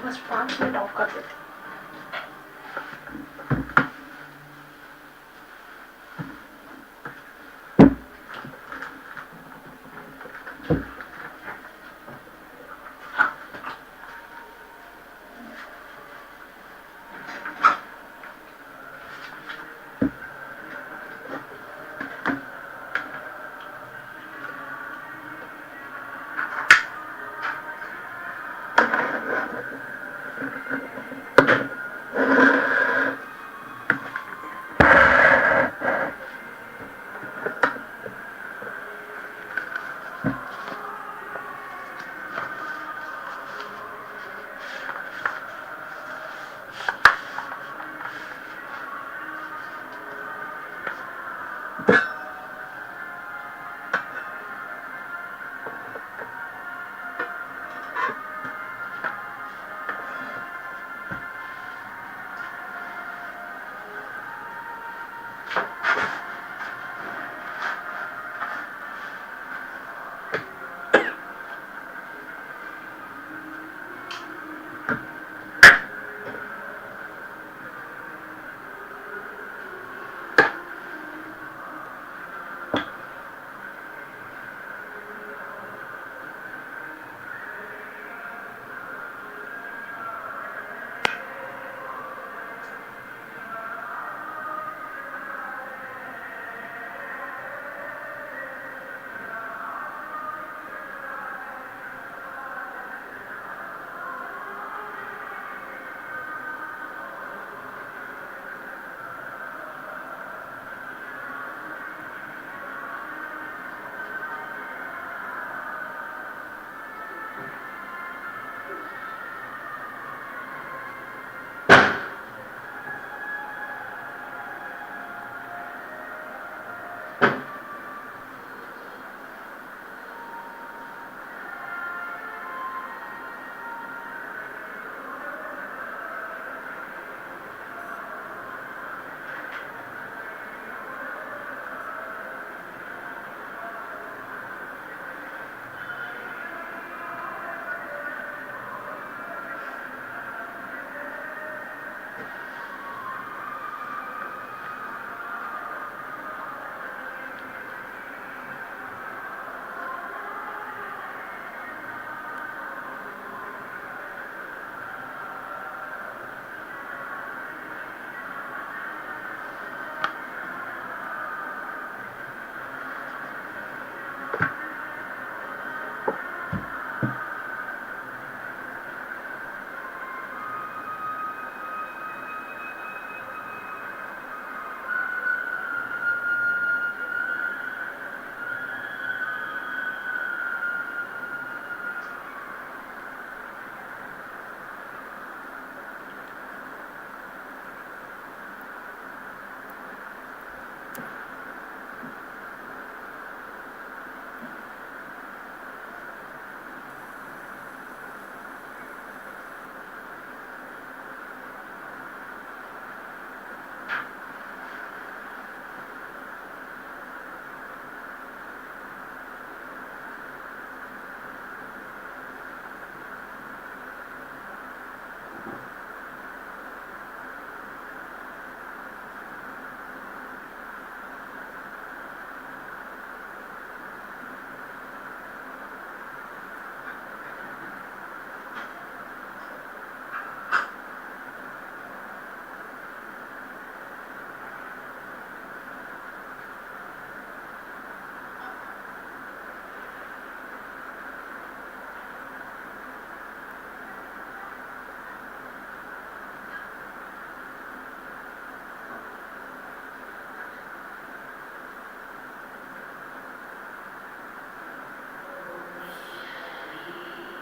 बस 5 minute of कर देते।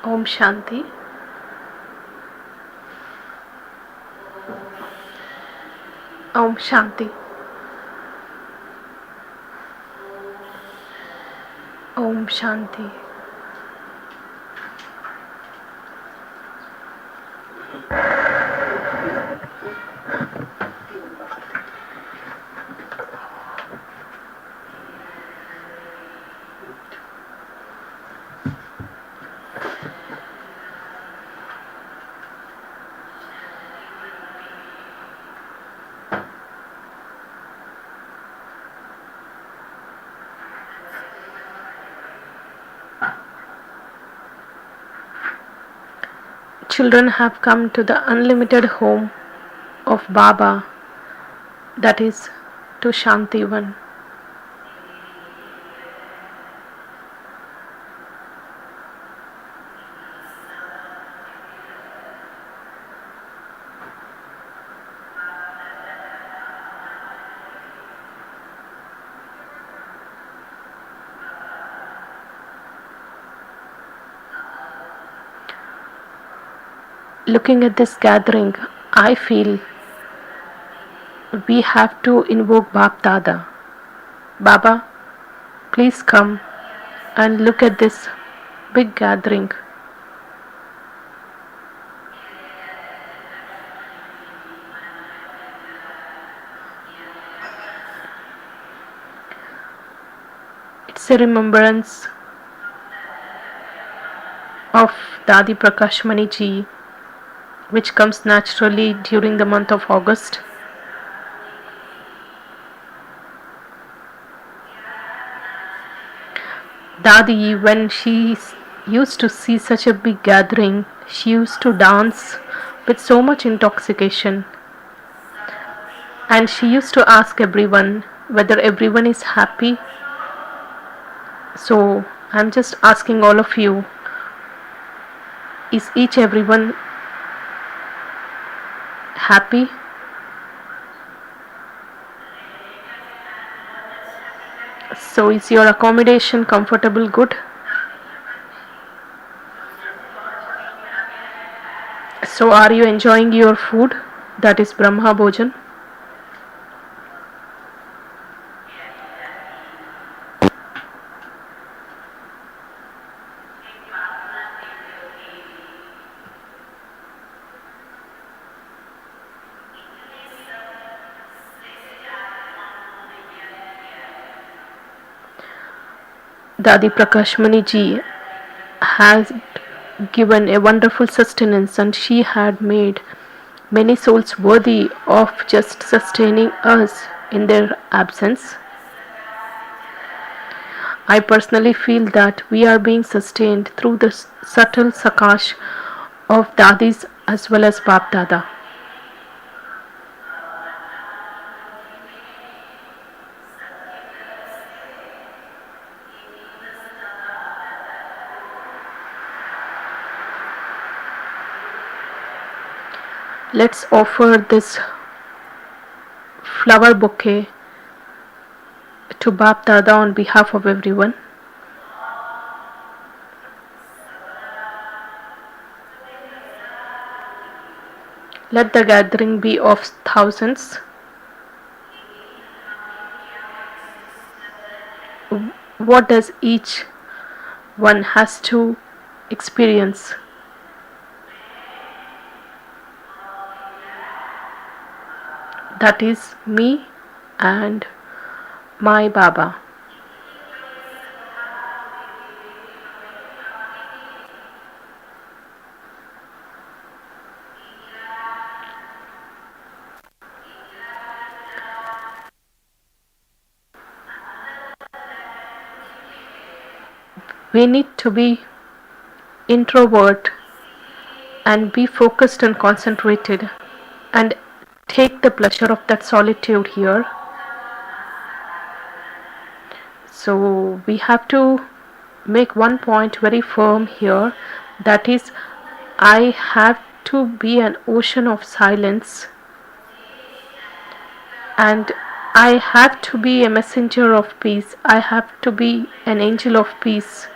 Om Shanti. Om Shanti. Om Shanti. Children have come to the unlimited home of Baba, that is to Shantivan. Looking at this gathering, I feel we have to invoke Bap Dada. Baba, please come and look at this big gathering. It's a remembrance of Dadi Prakashmani ji, which comes naturally during the month of August. Dadi, when she used to see such a big gathering, she used to dance with so much intoxication. And she used to ask everyone whether everyone is happy. So I'm just asking all of you, is each everyone happy? So is your accommodation comfortable, good? So are you enjoying your food? That is Brahma Bhojan. Dadi Prakashmani ji has given a wonderful sustenance, and she had made many souls worthy of just sustaining us in their absence. I personally feel that we are being sustained through the subtle sakash of Dadis as well as Bap Dada. Let's offer this flower bouquet to Bap Dada on behalf of everyone. Let the gathering be of thousands. What does each one has to experience? That is me and my Baba. We need to be introvert and be focused and concentrated and take the pleasure of that solitude here. So we have to make one point very firm here, that is, I have to be an ocean of silence, and I have to be a messenger of peace. I have to be an angel of peace,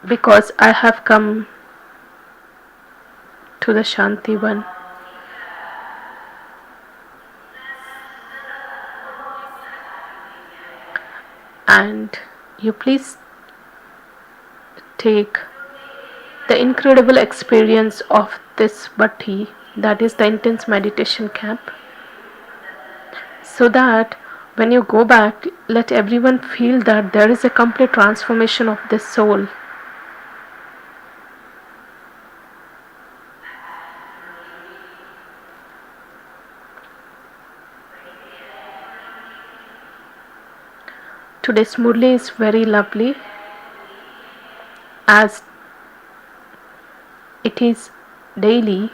because I have come to the Shantivan. And you please take the incredible experience of this bhatti, that is the intense meditation camp, so that when you go back, let everyone feel that there is a complete transformation of this soul. Today's Murli is very lovely, as It is daily.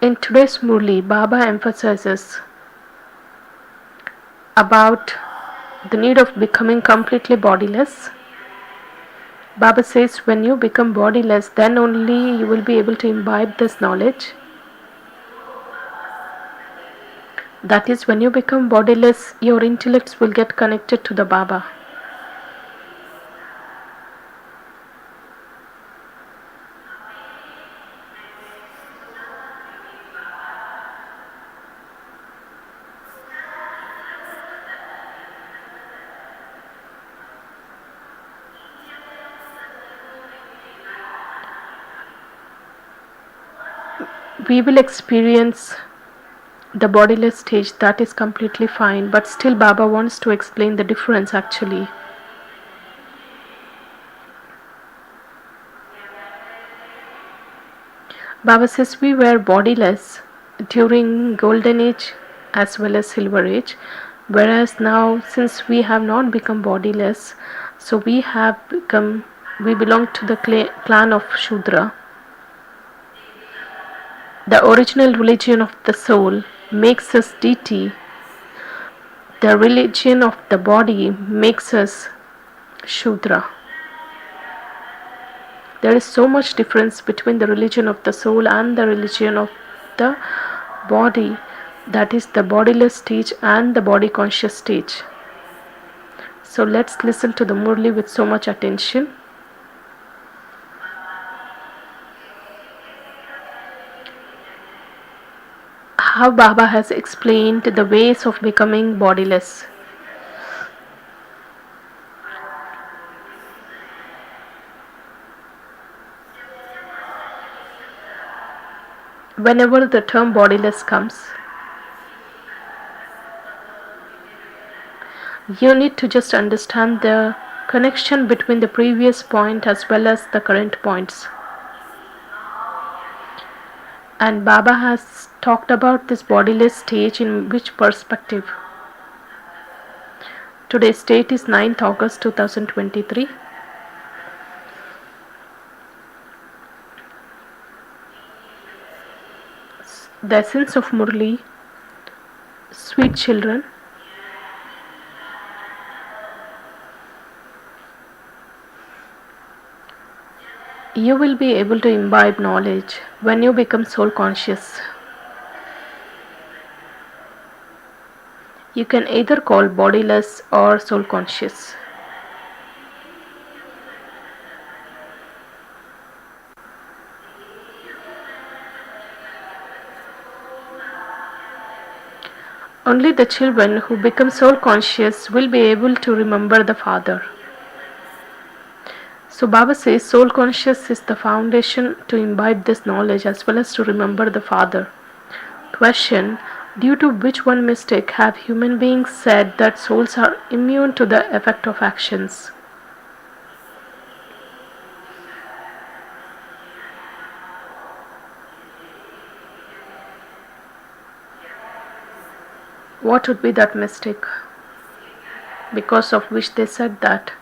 In today's Murli, Baba emphasizes about the need of becoming completely bodiless. Baba says when you become bodiless, then only you will be able to imbibe this knowledge. That is, when you become bodiless, your intellects will get connected to the Baba. We will experience the bodiless stage, that is completely fine, but still Baba wants to explain the difference actually. Baba says we were bodiless during golden age as well as silver age, whereas now since we have not become bodiless, so we belong to the clan of Shudra. The original religion of the soul makes us deity. The religion of the body makes us Shudra. There is so much difference between the religion of the soul and the religion of the body, that is the bodiless stage and the body conscious stage. So let's listen to the Murli with so much attention. How Baba has explained the ways of becoming bodiless. Whenever the term bodiless comes, you need to just understand the connection between the previous point as well as the current points. And Baba has talked about this bodiless stage in which perspective? Today's date is 9th August 2023. The essence of Murli, sweet children, you will be able to imbibe knowledge when you become soul conscious. You can either call bodiless or soul conscious. Only the children who become soul conscious will be able to remember the Father. So Baba says soul conscious is the foundation to imbibe this knowledge as well as to remember the Father. Question: due to which one mistake have human beings said that souls are immune to the effect of actions? What would be that mistake because of which they said that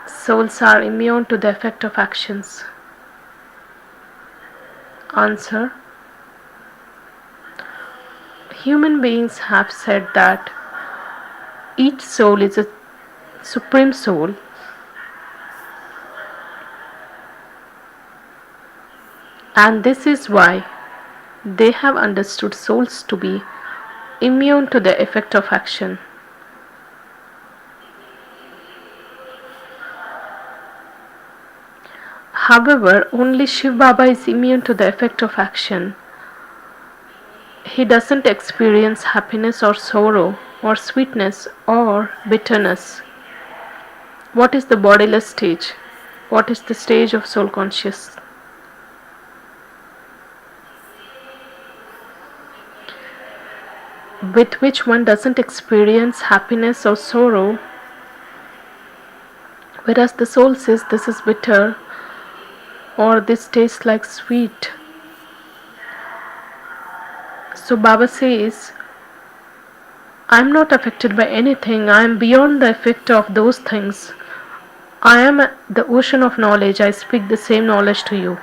souls are immune to the effect of actions? Answer: human beings have said that each soul is a supreme soul, and this is why they have understood souls to be immune to the effect of action. However, only Shiv Baba is immune to the effect of action. He doesn't experience happiness or sorrow or sweetness or bitterness. What is the bodiless stage? What is the stage of soul conscious? With which one doesn't experience happiness or sorrow, whereas the soul says this is bitter or this tastes like sweet. So Baba says, I am not affected by anything, I am beyond the effect of those things. I am the ocean of knowledge, I speak the same knowledge to you.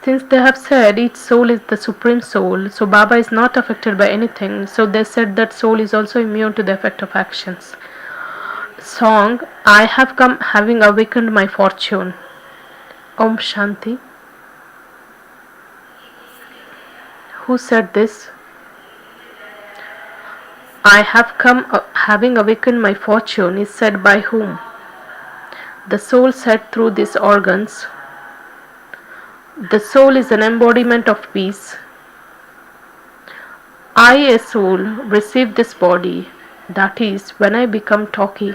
Since they have said each soul is the supreme soul, so Baba is not affected by anything, so they said that soul is also immune to the effect of actions. Song, I have come having awakened my fortune. Om Shanti. Who said this? I have come having awakened my fortune is said by whom? The soul said through these organs. The soul is an embodiment of peace. I, a soul, receive this body, that is, when I become talky.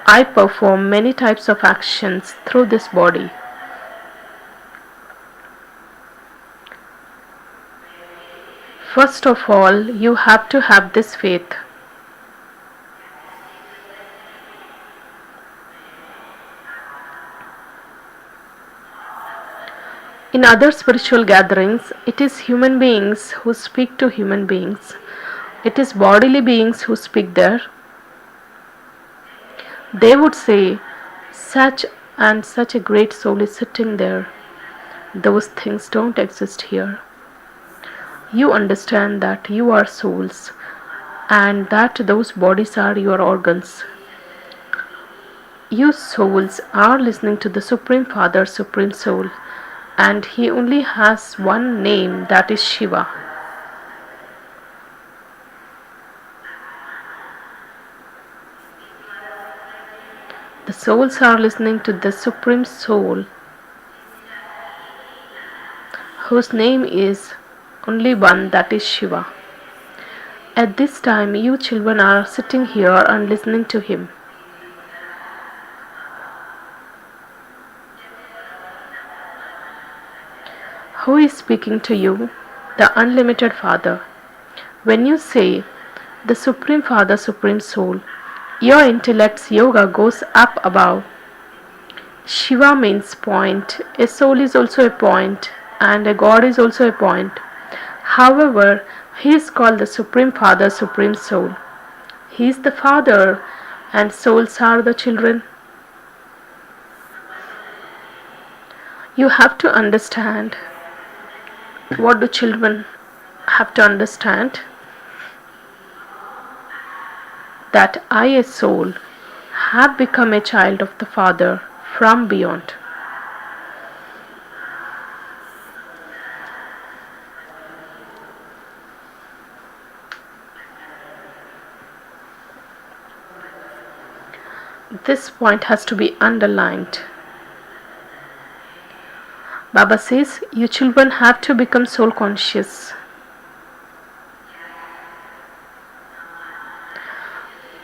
I perform many types of actions through this body. First of all, you have to have this faith. In other spiritual gatherings, it is human beings who speak to human beings. It is bodily beings who speak there. They would say, such and such a great soul is sitting there. Those things don't exist here. You understand that you are souls and that those bodies are your organs. You souls are listening to the Supreme Father, Supreme Soul, and he only has one name, that is Shiva. The souls are listening to the Supreme Soul, whose name is only one, that is Shiva. At this time, you children are sitting here and listening to him. Who is speaking to you? The Unlimited Father. When you say, the Supreme Father, Supreme Soul, your intellect's yoga goes up above. Shiva means point. A soul is also a point, and a God is also a point. However, he is called the Supreme Father, Supreme Soul. He is the Father, and souls are the children. You have to understand. What do children have to understand? That I, a soul, have become a child of the Father from beyond. This point has to be underlined. Baba says, you children have to become soul conscious.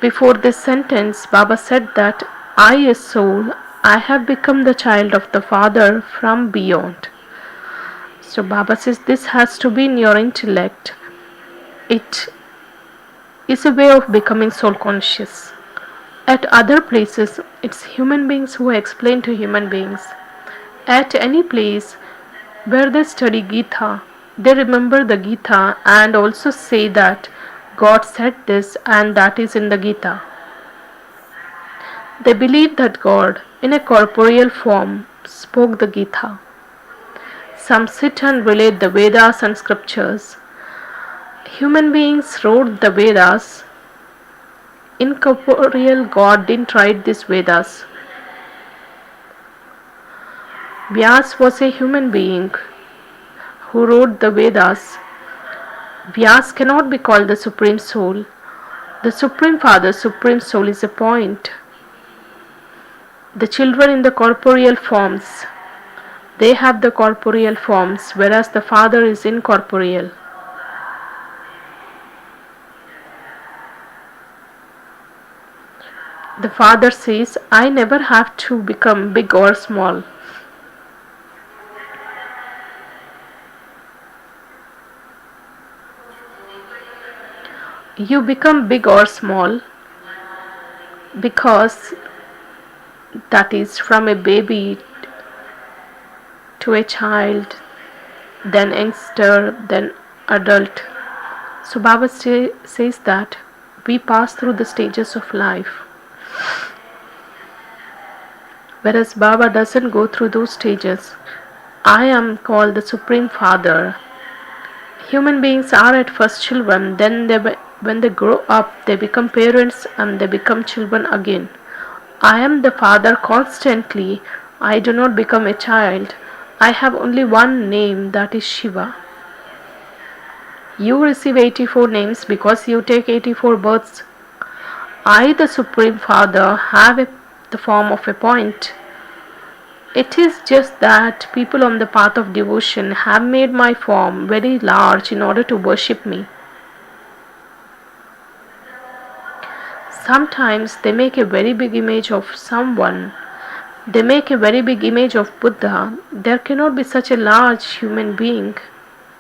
Before this sentence, Baba said that I, a soul, I have become the child of the Father from beyond. So Baba says this has to be in your intellect. It is a way of becoming soul conscious. At other places, it's human beings who explain to human beings. At any place where they study Gita, they remember the Gita and also say that God said this and that is in the Gita. They believe that God, in a corporeal form, spoke the Gita. Some sit and relate the Vedas and scriptures. Human beings wrote the Vedas Incorporeal God didn't write these Vedas. Vyas was a human being who wrote the Vedas. Vyas cannot be called the Supreme Soul. The Supreme Father, Supreme Soul is a point. The children in the corporeal forms, they have the corporeal forms, whereas the Father is incorporeal. The Father says, I never have to become big or small. You become big or small because that is from a baby to a child, then youngster, then adult. So Baba says that we pass through the stages of life. Whereas Baba doesn't go through those stages. I am called the Supreme Father. Human beings are at first children, then when they grow up, they become parents and they become children again. I am the Father constantly. I do not become a child. I have only one name, that is Shiva. You receive 84 names because you take 84 births. I, the Supreme Father, have the form of a point. It is just that people on the path of devotion have made my form very large in order to worship me. Sometimes they make a very big image of someone. They make a very big image of Buddha. There cannot be such a large human being.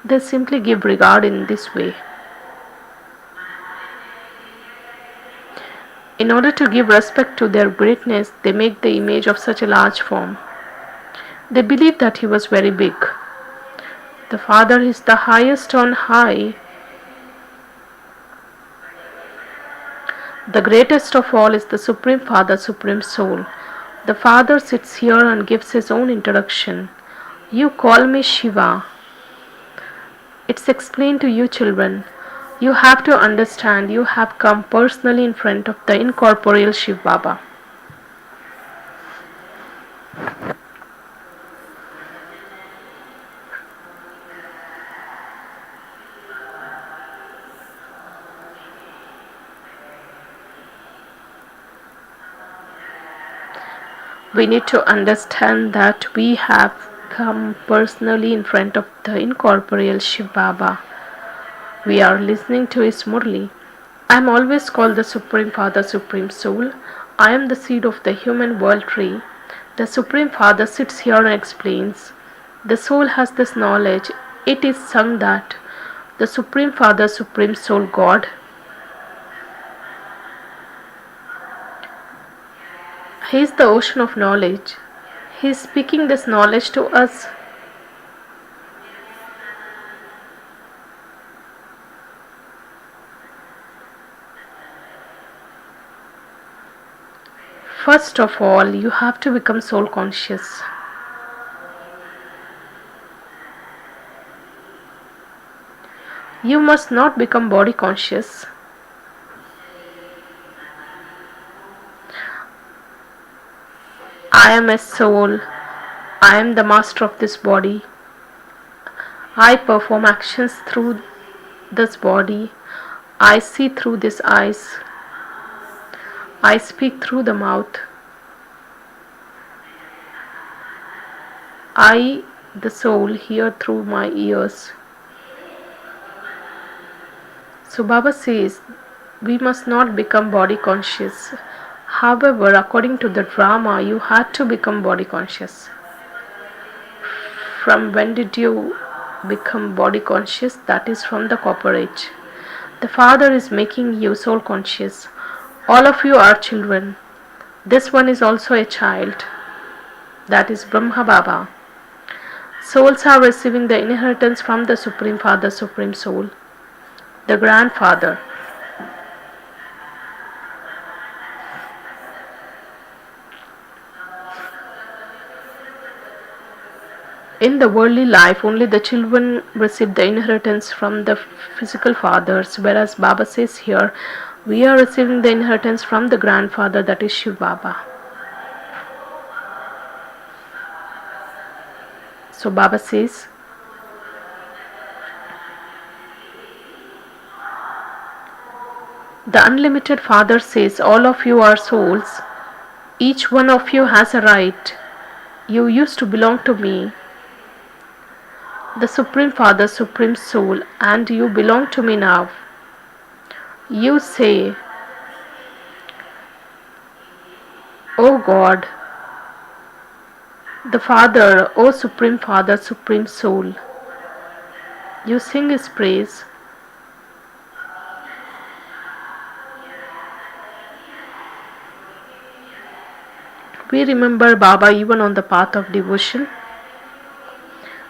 They simply give regard in this way. In order to give respect to their greatness, they make the image of such a large form. They believe that he was very big. The Father is the highest on high. The greatest of all is the Supreme Father, Supreme Soul. The Father sits here and gives his own introduction. You call me Shiva. It's explained to you children. You have to understand you have come personally in front of the incorporeal Shiv Baba. We need to understand that we have come personally in front of the incorporeal Shiv Baba. We are listening to his Murli. I am always called the Supreme Father, Supreme Soul. I am the seed of the human world tree. The Supreme Father sits here and explains. The soul has this knowledge. It is sung that the Supreme Father, Supreme Soul, God, he is the ocean of knowledge. He is speaking this knowledge to us. First of all, you have to become soul conscious. You must not become body conscious. I am a soul. I am the master of this body. I perform actions through this body. I see through these eyes. I speak through the mouth. I, the soul, hear through my ears. So Baba says, we must not become body conscious. However, according to the drama, you had to become body conscious. From when did you become body conscious? That is from the copper age. The Father is making you soul conscious. All of you are children. This one is also a child. That is Brahma Baba. Souls are receiving the inheritance from the Supreme Father, Supreme Soul, the Grandfather. In the worldly life, only the children receive the inheritance from the physical fathers, whereas Baba says here, We are receiving the inheritance from the grandfather, that is Shiv Baba. So Baba says, the unlimited Father says, all of you are souls. Each one of you has a right. You used to belong to me, the Supreme Father, Supreme Soul, and you belong to me now. You say, O God, the Father, O Supreme Father, Supreme Soul. You sing His praise. We remember Baba even on the path of devotion,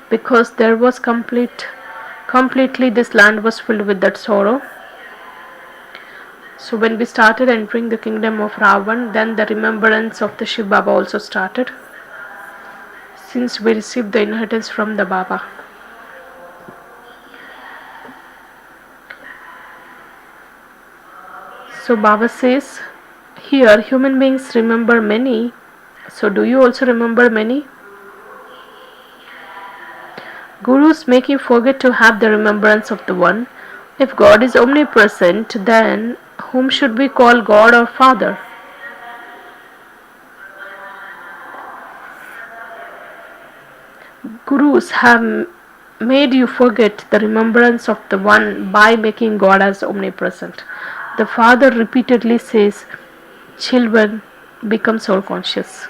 because there was completely this land was filled with that sorrow. So when we started entering the kingdom of Ravan, then the remembrance of the Shiv Baba also started, since we received the inheritance from the Baba. So Baba says, here human beings remember many. So do you also remember many? Gurus make you forget to have the remembrance of the One. If God is omnipresent, then whom should we call God or Father? Gurus have made you forget the remembrance of the One by making God as omnipresent. The Father repeatedly says, children, become soul conscious.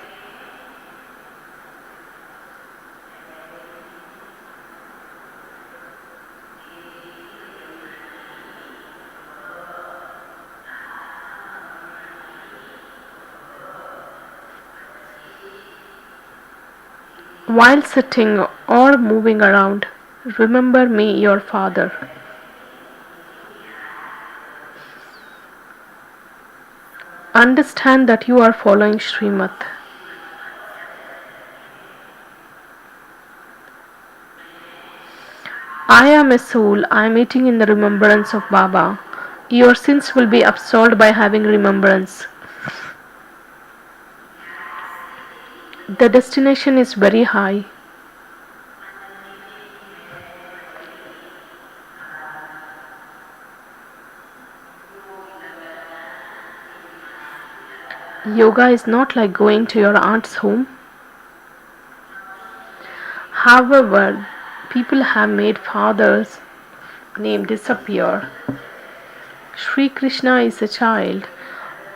While sitting or moving around, remember me, your Father. Understand that you are following Srimad. I am a soul, I am eating in the remembrance of Baba. Your sins will be absolved by having remembrance. The destination is very high. Yoga is not like going to your aunt's home. However, people have made Father's name disappear. Sri Krishna is a child.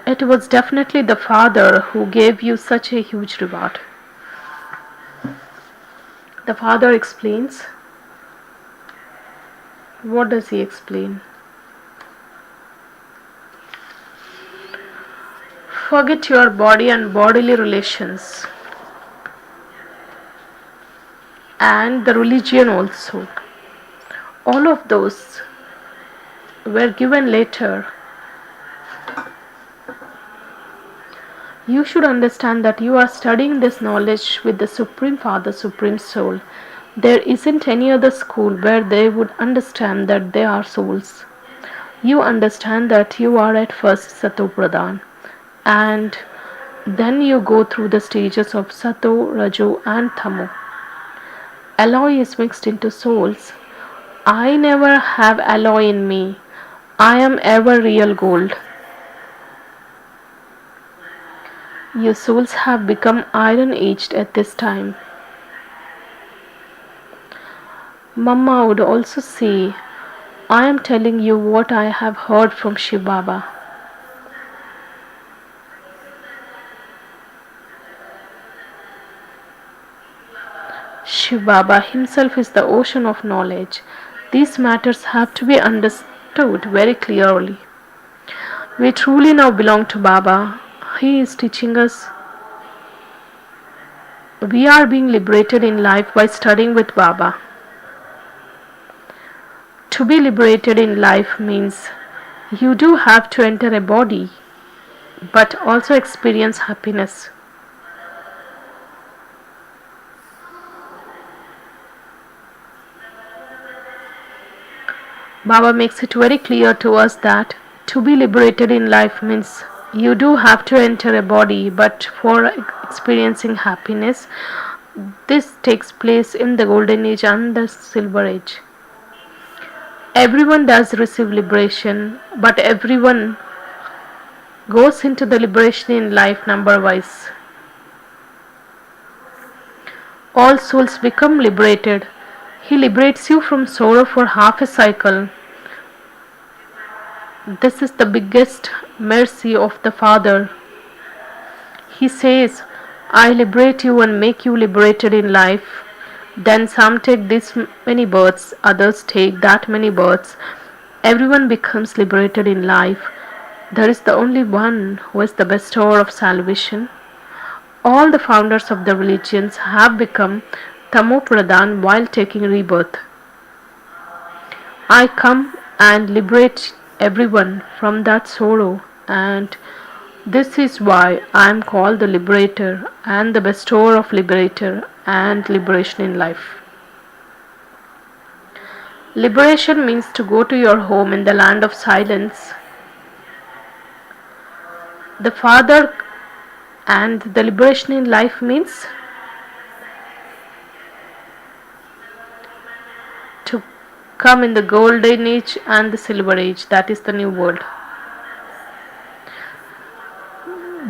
It was definitely the Father who gave you such a huge reward. The Father explains. What does he explain? Forget your body and bodily relations, and the religion also. All of those were given later. You should understand that you are studying this knowledge with the Supreme Father, Supreme Soul. There isn't any other school where they would understand that they are souls. You understand that you are at first Sato Pradhan, and then you go through the stages of Sato, Rajo, and Tamo. Alloy is mixed into souls. I never have alloy in me. I am ever real gold. Your souls have become iron aged at this time. Mama would also say, I am telling you what I have heard from Shiv Baba. Shiv Baba himself is the ocean of knowledge. These matters have to be understood very clearly. We truly now belong to Baba. He is teaching us. We are being liberated in life by studying with Baba. To be liberated in life means you do have to enter a body, but also experience happiness. Baba makes it very clear to us that To be liberated in life means you do have to enter a body, but for experiencing happiness, this takes place in the golden age and the silver age. Everyone does receive liberation, but everyone goes into the liberation in life number wise. All souls become liberated. He liberates you from sorrow for half a cycle. This is the biggest mercy of the Father. He says, I liberate you and make you liberated in life. Then some take this many births, others take that many births. Everyone becomes liberated in life. There is the only one who is the bestower of salvation. All the founders of the religions have become Tamopradhan while taking rebirth. I come and liberate everyone from that sorrow, and this is why I am called the liberator and the bestower of liberator and liberation in life. Liberation means to go to your home in the land of silence. The Father and the liberation in life means to come in the golden age and the silver age, that is the new world.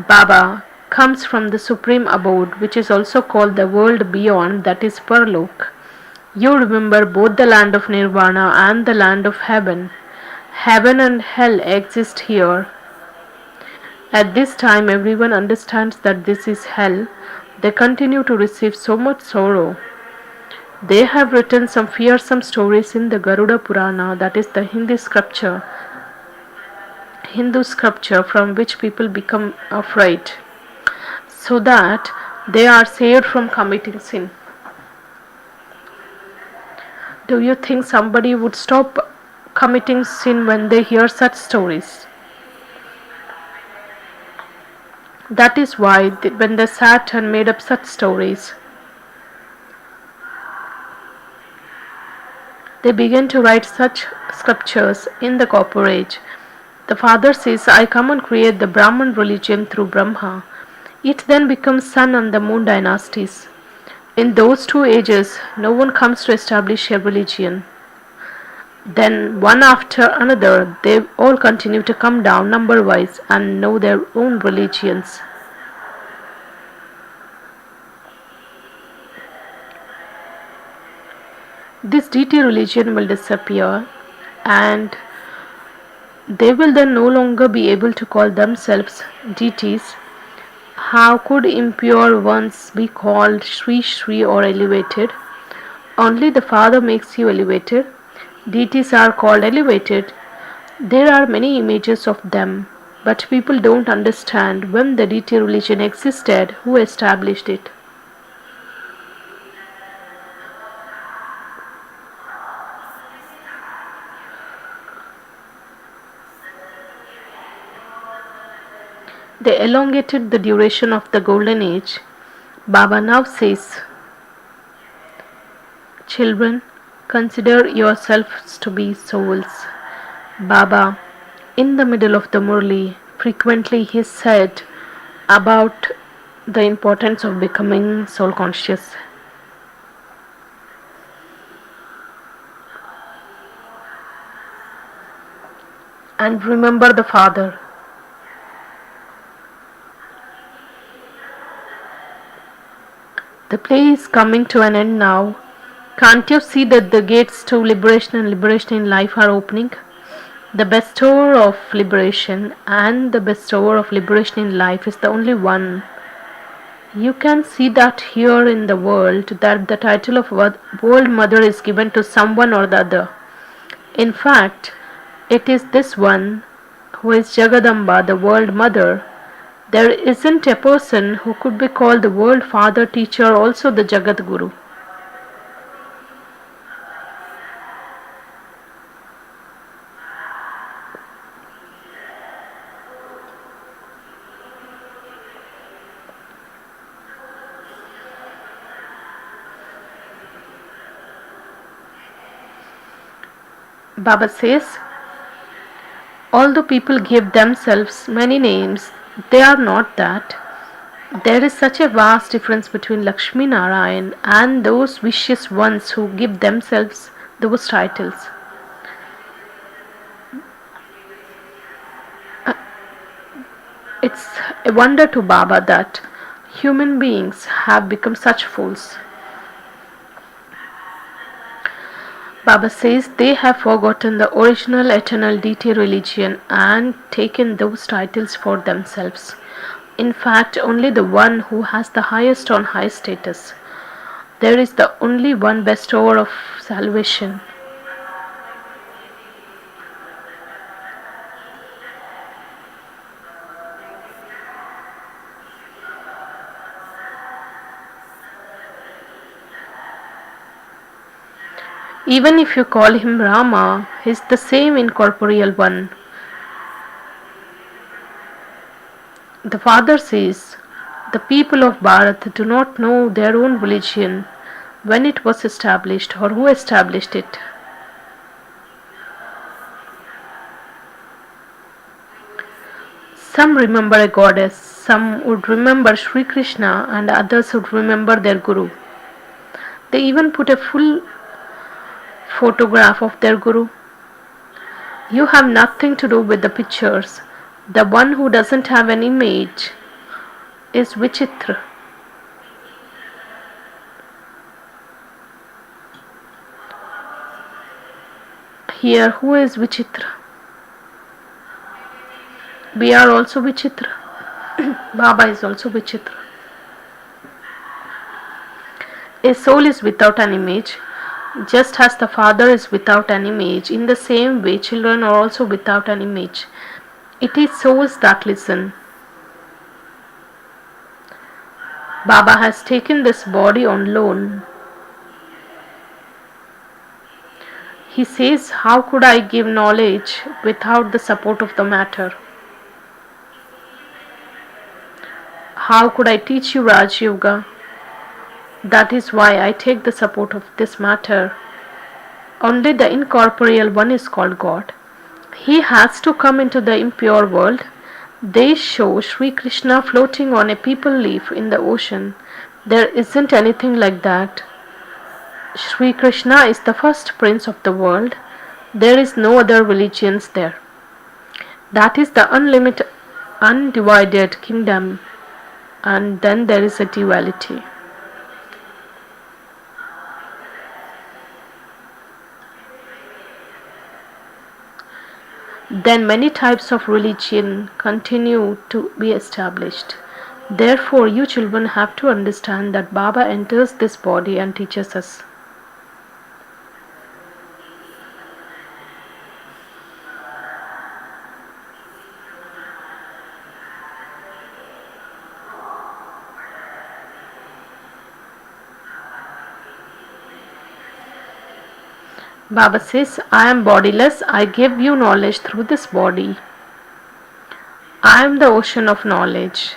Baba comes from the supreme abode, which is also called the world beyond, that is Parlok. You remember both the land of Nirvana and the land of heaven. Heaven and hell exist here. At this time, everyone understands that this is hell. They continue to receive so much sorrow. They have written some fearsome stories in the Garuda Purana, that is the Hindu scripture from which people become afraid, so that they are saved from committing sin. Do you think somebody would stop committing sin when they hear such stories? That is why when they sat and made up such stories, they began to write such scriptures in the copper age. The Father says, I come and create the Brahman religion through Brahma. It then becomes Sun and the Moon dynasties. In those two ages, no one comes to establish a religion. Then, one after another, they all continue to come down number-wise and know their own religions. This deity religion will disappear, and they will then no longer be able to call themselves deities. How could impure ones be called Sri Sri or elevated? Only the Father makes you elevated. Deities are called elevated. There are many images of them, but people don't understand when the deity religion existed, who established it. They elongated the duration of the golden age. Baba now says, children, consider yourselves to be souls. Baba, in the middle of the Murli, frequently he said about the importance of becoming soul conscious. And remember the Father. The play is coming to an end now. Can't you see that the gates to liberation and liberation in life are opening? The bestower of liberation and the bestower of liberation in life is the only one. You can see that here in the world, that the title of World Mother is given to someone or the other. In fact, it is this one who is Jagadamba, the World Mother. There isn't a person who could be called the World Father, Teacher, also the Jagat Guru. Baba says, Although people give themselves many names, they are not that. There is such a vast difference between Lakshmi Narayan and those vicious ones who give themselves those titles. It's a wonder to Baba that human beings have become such fools. Baba says they have forgotten the original eternal deity religion and taken those titles for themselves. In fact, only the one who has the highest on high status. There is the only one bestower of salvation. Even if you call him Rama, he is the same incorporeal one. The father says, the people of Bharat do not know their own religion, when it was established or who established it. Some remember a goddess, some would remember Sri Krishna, and others would remember their guru. They even put a full photograph of their guru. You have nothing to do with the pictures. The one who doesn't have an image is Vichitra. Here, who is Vichitra? We are also Vichitra. Baba is also Vichitra. A soul is without an image, just as the Father is without an image. In the same way, children are also without an image. It is souls that listen. Baba has taken this body on loan. He says, how could I give knowledge without the support of the matter? How could I teach you Raj Yoga? That is why I take the support of this matter. Only the incorporeal one is called God. He has to come into the impure world. They show Sri Krishna floating on a peepal leaf in the ocean. There isn't anything like that. Sri Krishna is the first prince of the world. There is no other religions there. That is the unlimited, undivided kingdom. And then there is a duality. Then many types of religion continue to be established. Therefore, you children have to understand that Baba enters this body and teaches us. Baba says, I am bodiless, I give you knowledge through this body. I am the ocean of knowledge.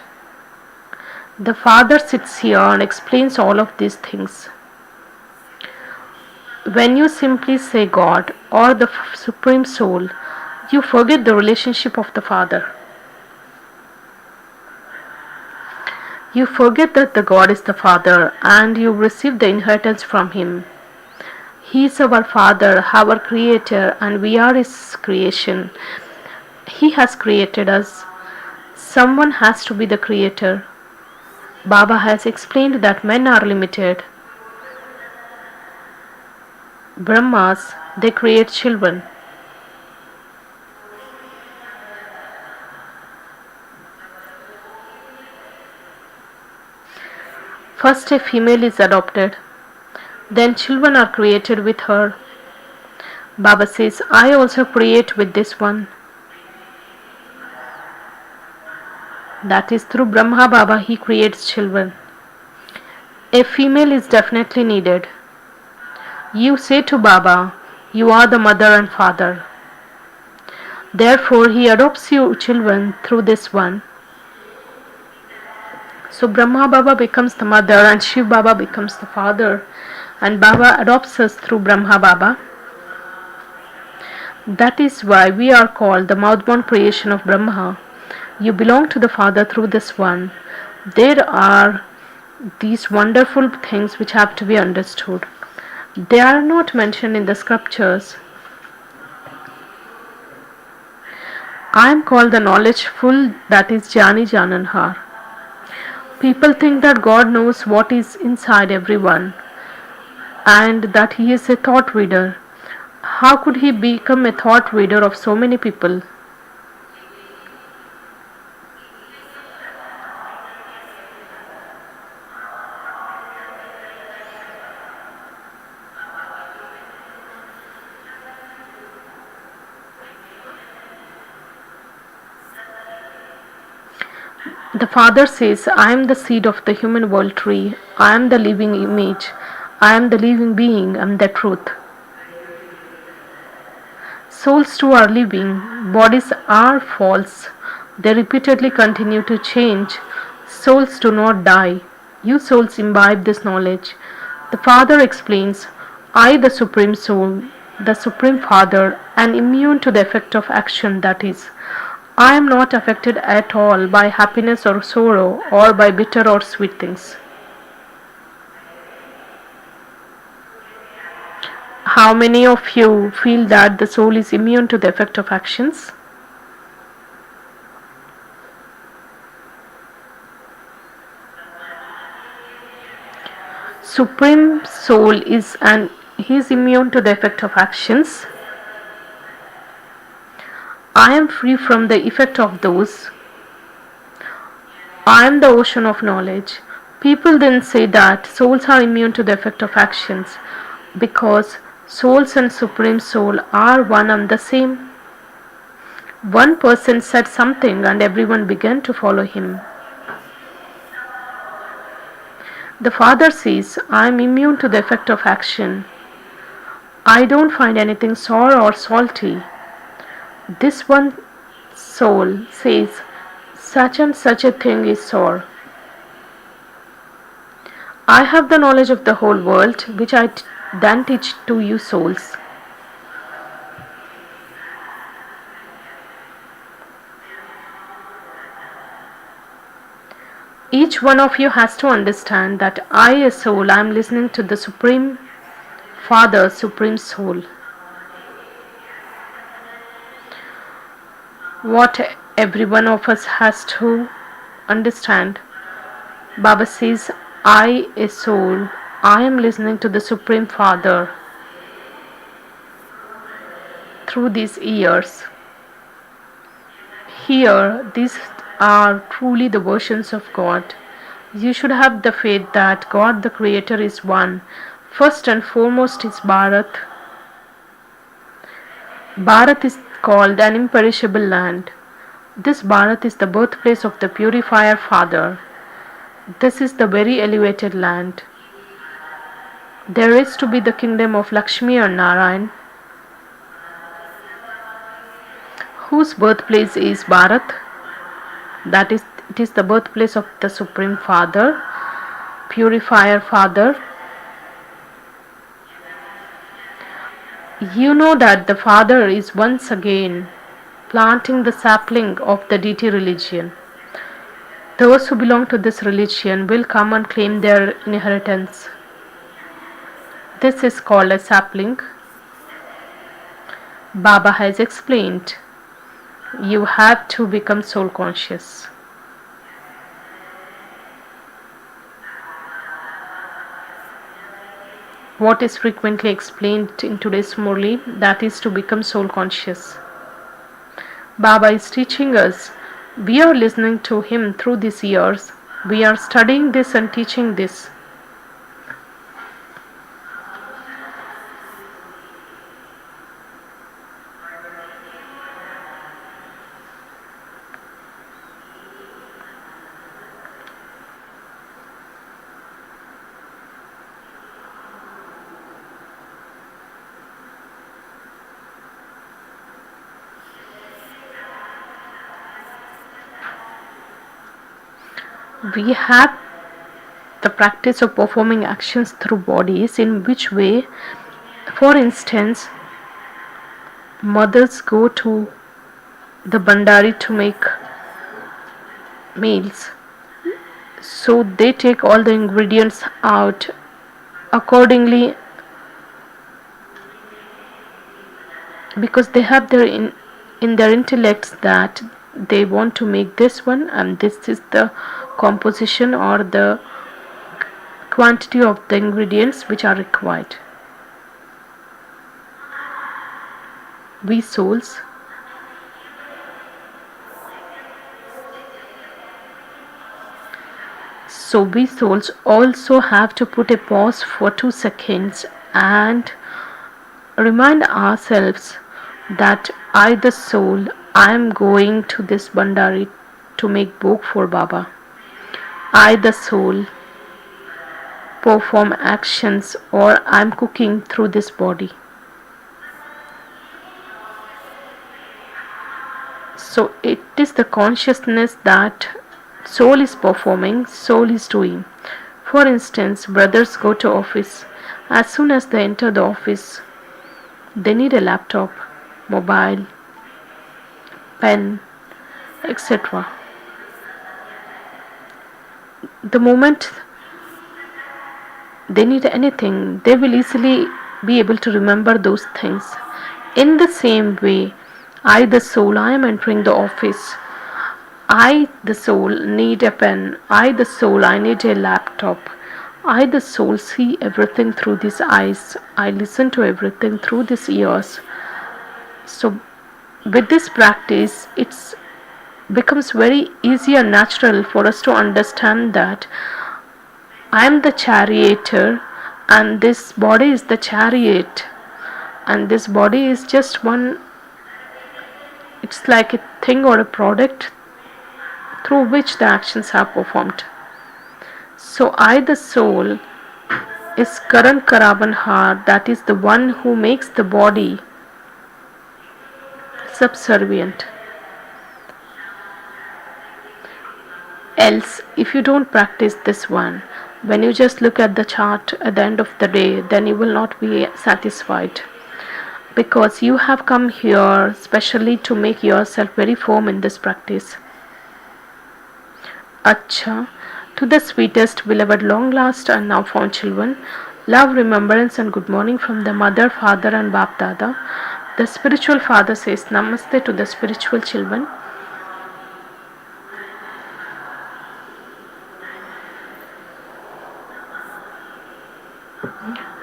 The Father sits here and explains all of these things. When you simply say God or the Supreme Soul, you forget the relationship of the Father. You forget that the God is the Father and you receive the inheritance from Him. He is our Father, our Creator, and we are His creation. He has created us. Someone has to be the Creator. Baba has explained that men are limited. Brahmas, they create children. First a female is adopted. Then children are created with her. Baba says, I also create with this one. That is through Brahma Baba he creates children. A female is definitely needed. You say to Baba, you are the mother and father. Therefore he adopts you children through this one. So Brahma Baba becomes the mother and Shiv Baba becomes the father. And Baba adopts us through Brahma Baba. That is why we are called the mouth-born creation of Brahma. You belong to the Father through this one. There are these wonderful things which have to be understood. They are not mentioned in the scriptures. I am called the knowledgeful, that is Jani Jananhar. People think that God knows what is inside everyone and that he is a thought reader. How could he become a thought reader of so many people? The Father says, I am the seed of the human world tree. I am the living image. I am the living being. I am the truth. Souls too are living. Bodies are false. They repeatedly continue to change. Souls do not die. You souls imbibe this knowledge. The Father explains, I, the Supreme Soul, the Supreme Father, am immune to the effect of action, that is, I am not affected at all by happiness or sorrow or by bitter or sweet things. How many of you feel that the soul is immune to the effect of actions? Supreme Soul he is immune to the effect of actions. I am free from the effect of those. I am the ocean of knowledge. People then say that souls are immune to the effect of actions because souls and Supreme Soul are one and the same. One person said something and everyone began to follow him. The Father says, I am immune to the effect of action. I don't find anything sour or salty. This one soul says, such and such a thing is sour. I have the knowledge of the whole world, which I then teach to you souls. Each one of you has to understand that I, a soul, I am listening to the Supreme Father, Supreme Soul. What every one of us has to understand. Baba says, I, a soul, I am listening to the Supreme Father through these ears. Here, these are truly the versions of God. You should have the faith that God the Creator is one. First and foremost is Bharat. Bharat is called an imperishable land. This Bharat is the birthplace of the Purifier Father. This is the very elevated land. There is to be the kingdom of Lakshmi or Narayan, whose birthplace is Bharat. That is, it is the birthplace of the Supreme Father, Purifier Father. You know that the Father is once again planting the sapling of the deity religion. Those who belong to this religion will come and claim their inheritance. This is called a sapling. Baba has explained, you have to become soul conscious. What is frequently explained in today's Murli, that is to become soul conscious. Baba is teaching us. We are listening to him through these ears. We are studying this and teaching this. We have the practice of performing actions through bodies. In which way? For instance, Mothers go to the bandari to make meals, so they take all the ingredients out accordingly, because they have in their intellects that they want to make this one, and this is the composition or the quantity of the ingredients which are required. We souls also have to put a pause for 2 seconds and remind ourselves that I, the soul, I am going to this bandari to make bhog for Baba. I, the soul, perform actions, or I am cooking through this body. So it is the consciousness that soul is performing, soul is doing. For instance, brothers go to office. As soon as they enter the office, they need a laptop, mobile, pen, etc. The moment they need anything, they will easily be able to remember those things. In the same way, I, the soul, I am entering the office. I, the soul, need a pen. I, the soul, I need a laptop. I, the soul, see everything through these eyes. I listen to everything through these ears. So, with this practice, it becomes very easy and natural for us to understand that I am the charioteer and this body is the chariot, and this body is just one, it's like a thing or a product through which the actions are performed. So I, the soul, is Karan Karavanhar, that is the one who makes the body subservient. Else, if you don't practice this one, when you just look at the chart at the end of the day, then you will not be satisfied, because you have come here specially to make yourself very firm in this practice. Acha, to the sweetest, beloved, long last and now found children, love, remembrance and good morning from the mother, father and Bap Dada. The spiritual father says Namaste to the spiritual children.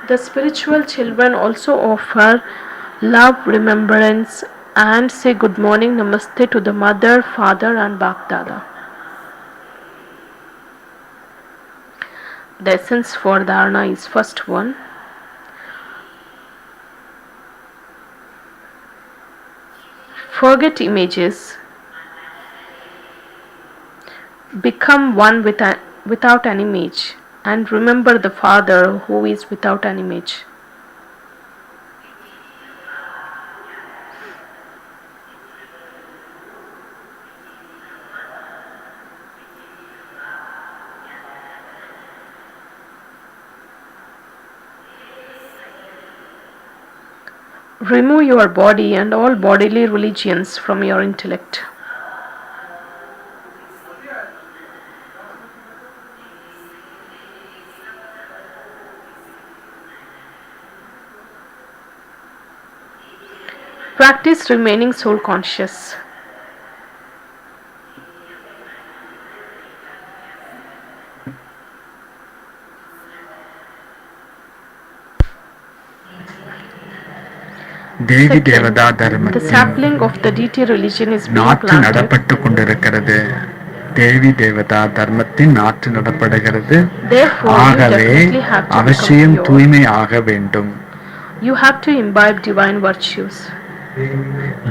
The spiritual children also offer love, remembrance and say good morning, Namaste to the mother, father and Bap Dada. The essence for dharana is first one. Forget images. Become one without an image, and remember the Father who is without an image. Remove your body and all bodily religions from your intellect. Practice remaining soul conscious. Devi Devatha The sapling of the deity religion is being நாற்று planted. நடப்பட்டு கொண்டிருக்கிறது. தேவி தேவதா தர்மத்தின் நாற்று நடப்படுகிறது. Therefore, you ஆகவே definitely have to அவசியம் become pure. தூய்மை ஆக வேண்டும். You have to imbibe divine virtues.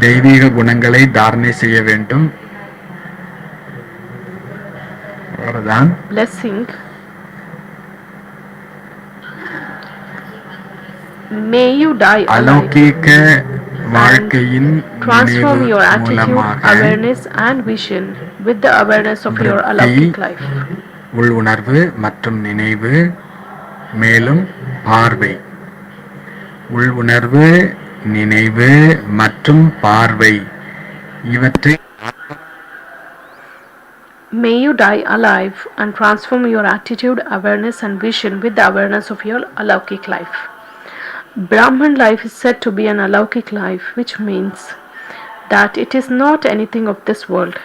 தெய்வீக குணங்களை தாரணை செய்ய வேண்டும். அவ்வளவுதான். Blessing. May you die alive அலௌகிக வாழ்க்கையின் and transform your attitude, மூலமாக awareness and vision with the awareness of your alaukic life. உள்ளுணர்வு மற்றும் நினைவு, மேலும் பார்வை. உள்ளுணர்வு நினைவு மற்றும் பார்வை இவற்றை May you die alive and transform your attitude, awareness, and vision with the awareness of your alaukic life. Brahman life is said to be an alaukic life, which means that it is not anything of this world.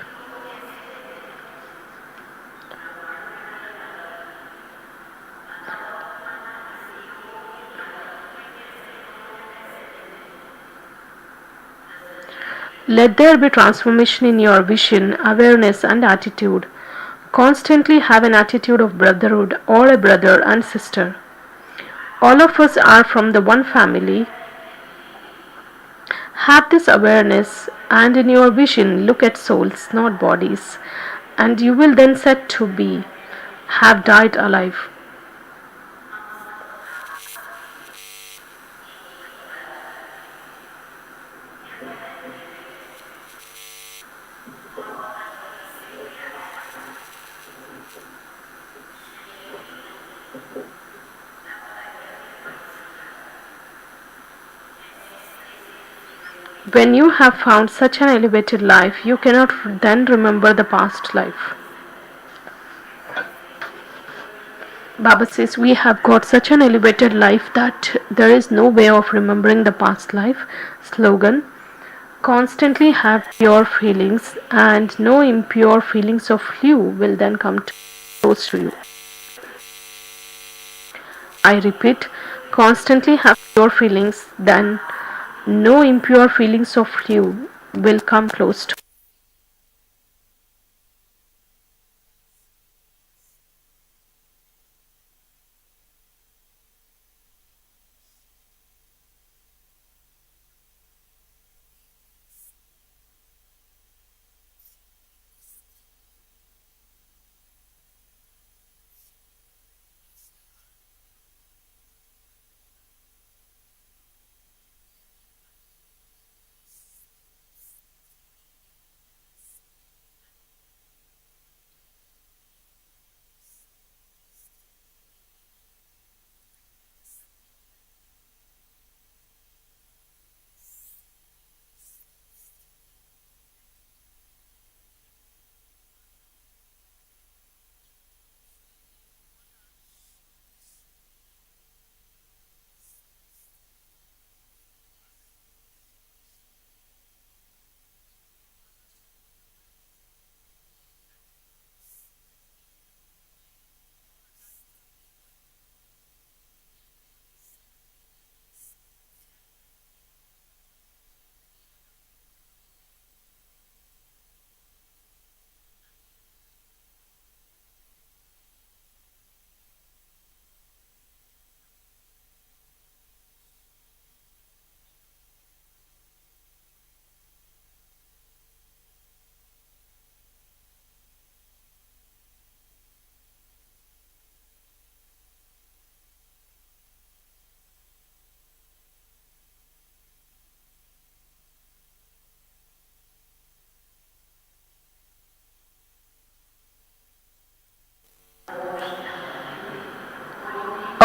Let there be transformation in your vision, awareness, and attitude. Constantly have an attitude of brotherhood or a brother and sister. All of us are from the one family. Have this awareness, and in your vision look at souls, not bodies, and you will then said to be have died alive. When you have found such an elevated life, you cannot then remember the past life. Baba says we have got such an elevated life that there is no way of remembering the past life. Slogan: constantly have pure feelings, and no impure feelings of you will then come close to you. I repeat, constantly have pure feelings, then no impure feelings of you will come close to you.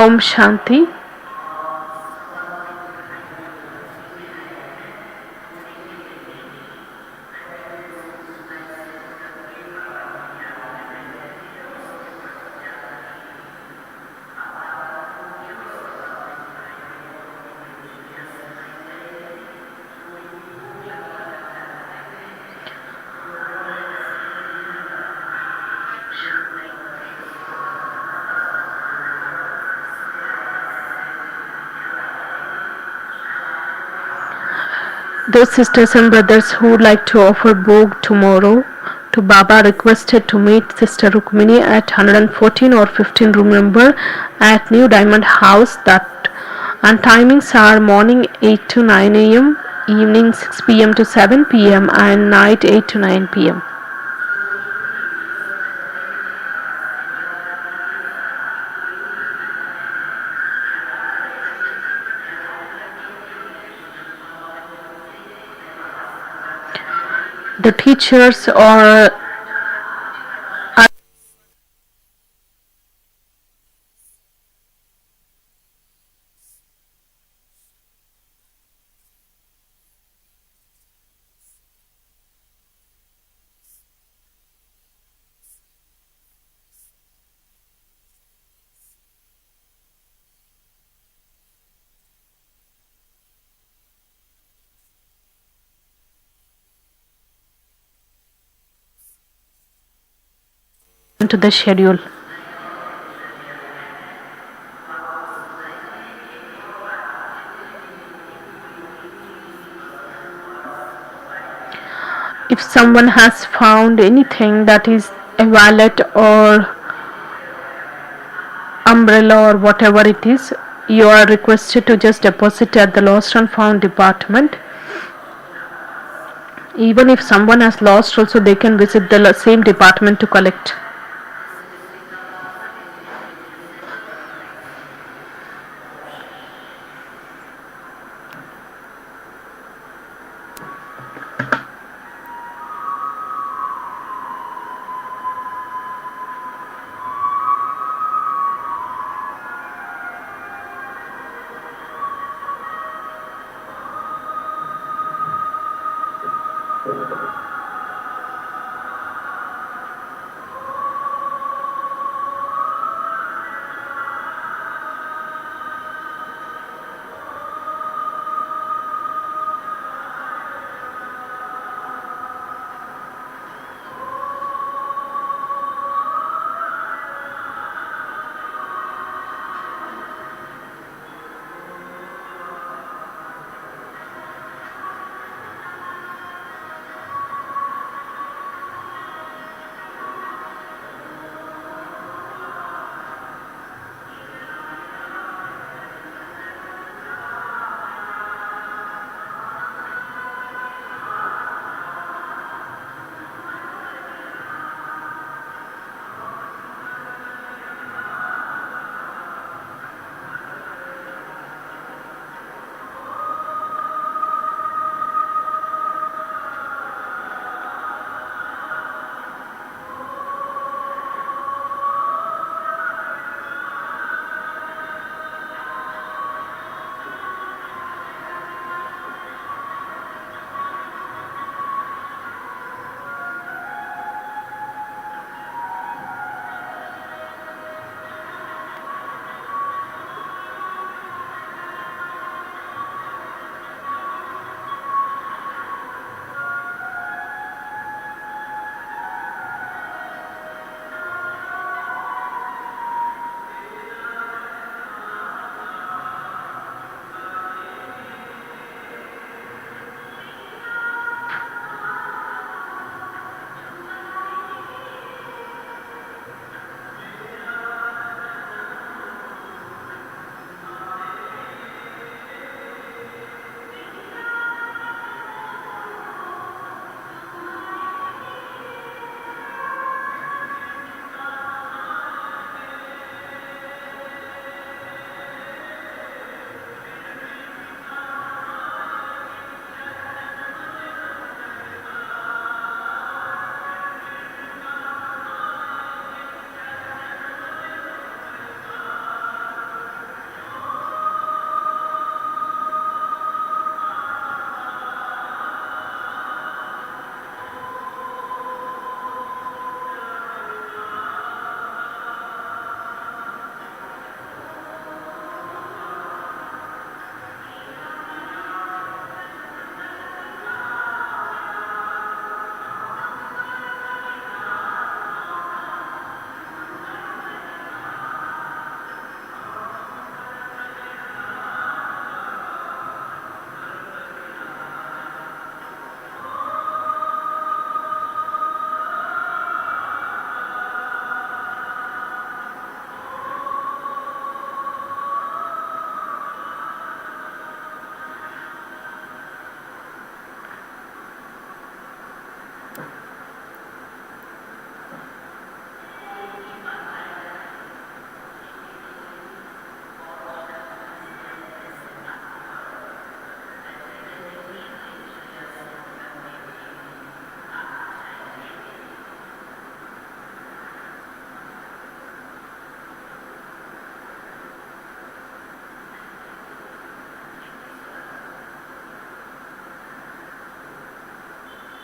Om Shanti. Those sisters and brothers who would like to offer Bhog tomorrow to Baba requested to meet Sister Rukmini at 114 or 15 room number at New Diamond House. That and timings are morning 8 to 9 a.m., evening 6 p.m. to 7 p.m. and night 8 to 9 p.m. The teachers are to the schedule. If someone has found anything that is a wallet or umbrella or whatever it is, you are requested to just deposit at the lost and found department. Even if someone has lost also, they can visit the same department to collect.